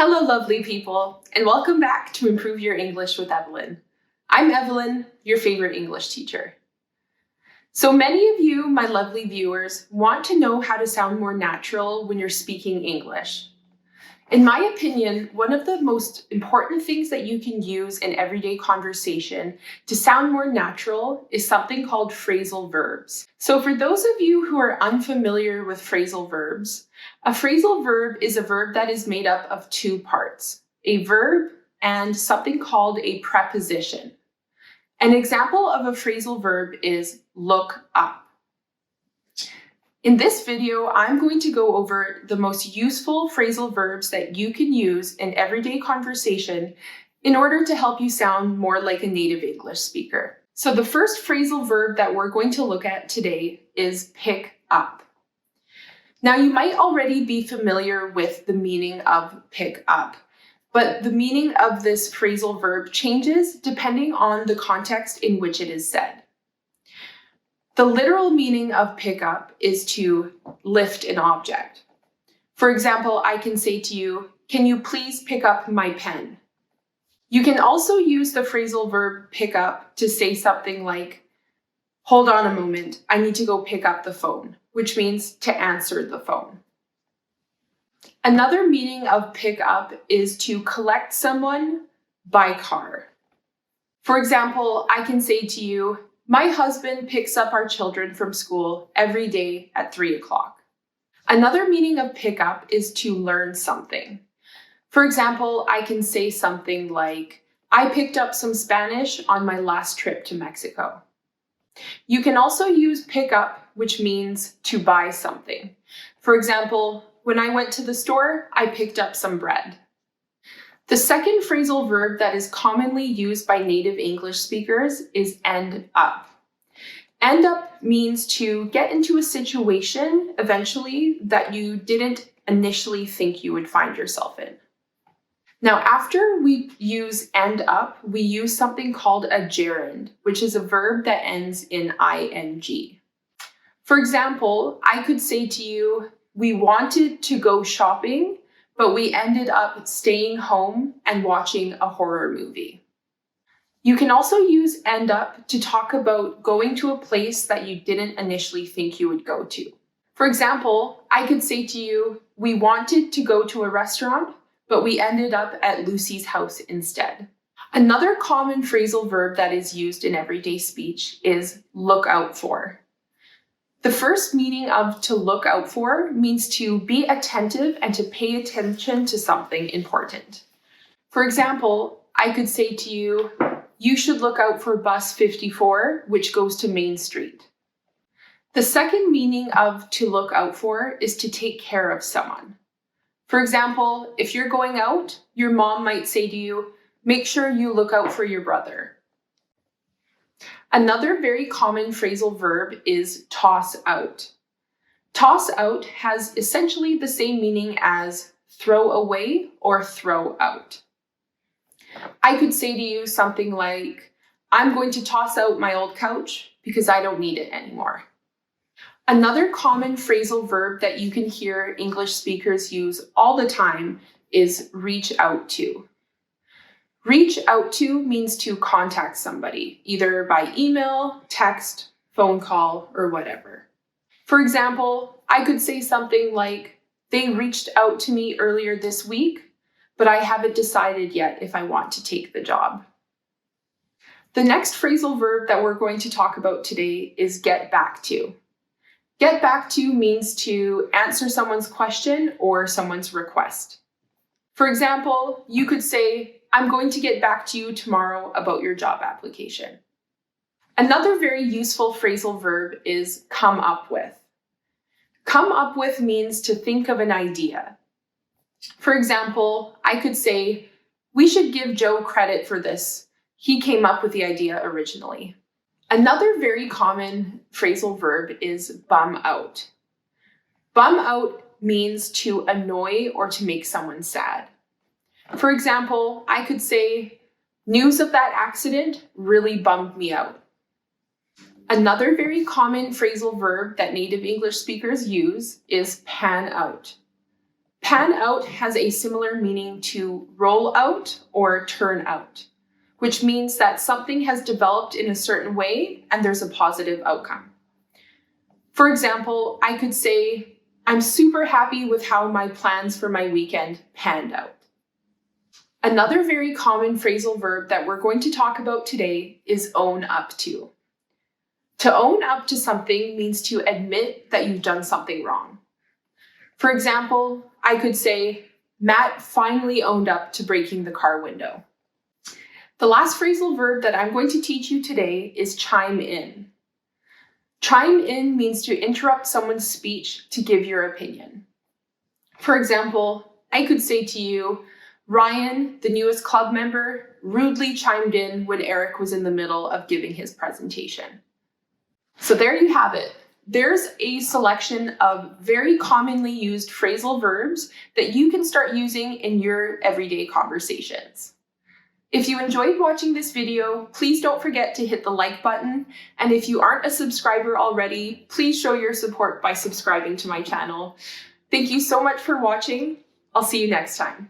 Hello, lovely people, and welcome back to Improve Your English with Evelyn. I'm Evelyn, your favorite English teacher. So many of you, my lovely viewers, want to know how to sound more natural when you're speaking English. In my opinion, one of the most important things that you can use in everyday conversation to sound more natural is something called phrasal verbs. So for those of you who are unfamiliar with phrasal verbs, a phrasal verb is a verb that is made up of two parts, a verb and something called a preposition. An example of a phrasal verb is look up. In this video, I'm going to go over the most useful phrasal verbs that you can use in everyday conversation in order to help you sound more like a native English speaker. So the first phrasal verb that we're going to look at today is pick up. Now, you might already be familiar with the meaning of pick up, but the meaning of this phrasal verb changes depending on the context in which it is said. The literal meaning of pick up is to lift an object. For example, I can say to you, "Can you please pick up my pen?" You can also use the phrasal verb pick up to say something like, "Hold on a moment, I need to go pick up the phone," which means to answer the phone. Another meaning of pick up is to collect someone by car. For example, I can say to you, "My husband picks up our children from school every day at 3 o'clock. Another meaning of pick up is to learn something. For example, I can say something like, "I picked up some Spanish on my last trip to Mexico." You can also use pick up, which means to buy something. For example, when I went to the store, I picked up some bread. The second phrasal verb that is commonly used by native English speakers is end up. End up means to get into a situation eventually that you didn't initially think you would find yourself in. Now, after we use end up, we use something called a gerund, which is a verb that ends in ing. For example, I could say to you, "We wanted to go shopping, but we ended up staying home and watching a horror movie." You can also use end up to talk about going to a place that you didn't initially think you would go to. For example, I could say to you, "We wanted to go to a restaurant, but we ended up at Lucy's house instead." Another common phrasal verb that is used in everyday speech is look out for. The first meaning of to look out for means to be attentive and to pay attention to something important. For example, I could say to you, "You should look out for bus 54, which goes to Main Street." The second meaning of to look out for is to take care of someone. For example, if you're going out, your mom might say to you, "Make sure you look out for your brother." Another very common phrasal verb is toss out. Toss out has essentially the same meaning as throw away or throw out. I could say to you something like, "I'm going to toss out my old couch because I don't need it anymore." Another common phrasal verb that you can hear English speakers use all the time is reach out to. Reach out to means to contact somebody, either by email, text, phone call, or whatever. For example, I could say something like, "They reached out to me earlier this week, but I haven't decided yet if I want to take the job." The next phrasal verb that we're going to talk about today is get back to. Get back to means to answer someone's question or someone's request. For example, you could say, "I'm going to get back to you tomorrow about your job application." Another very useful phrasal verb is come up with. Come up with means to think of an idea. For example, I could say, "We should give Joe credit for this. He came up with the idea originally." Another very common phrasal verb is bum out. Bum out means to annoy or to make someone sad. For example, I could say, "News of that accident really bummed me out." Another very common phrasal verb that native English speakers use is pan out. Pan out has a similar meaning to roll out or turn out, which means that something has developed in a certain way and there's a positive outcome. For example, I could say, I'm super happy with how my plans for my weekend panned out. Another very common phrasal verb that we're going to talk about today is own up to. To own up to something means to admit that you've done something wrong. For example, I could say, Matt finally owned up to breaking the car window. The last phrasal verb that I'm going to teach you today is chime in. Chime in means to interrupt someone's speech to give your opinion. For example, I could say to you, Ryan, the newest club member, rudely chimed in when Eric was in the middle of giving his presentation. So there you have it. There's a selection of very commonly used phrasal verbs that you can start using in your everyday conversations. If you enjoyed watching this video, please don't forget to hit the like button. And if you aren't a subscriber already, please show your support by subscribing to my channel. Thank you so much for watching. I'll see you next time.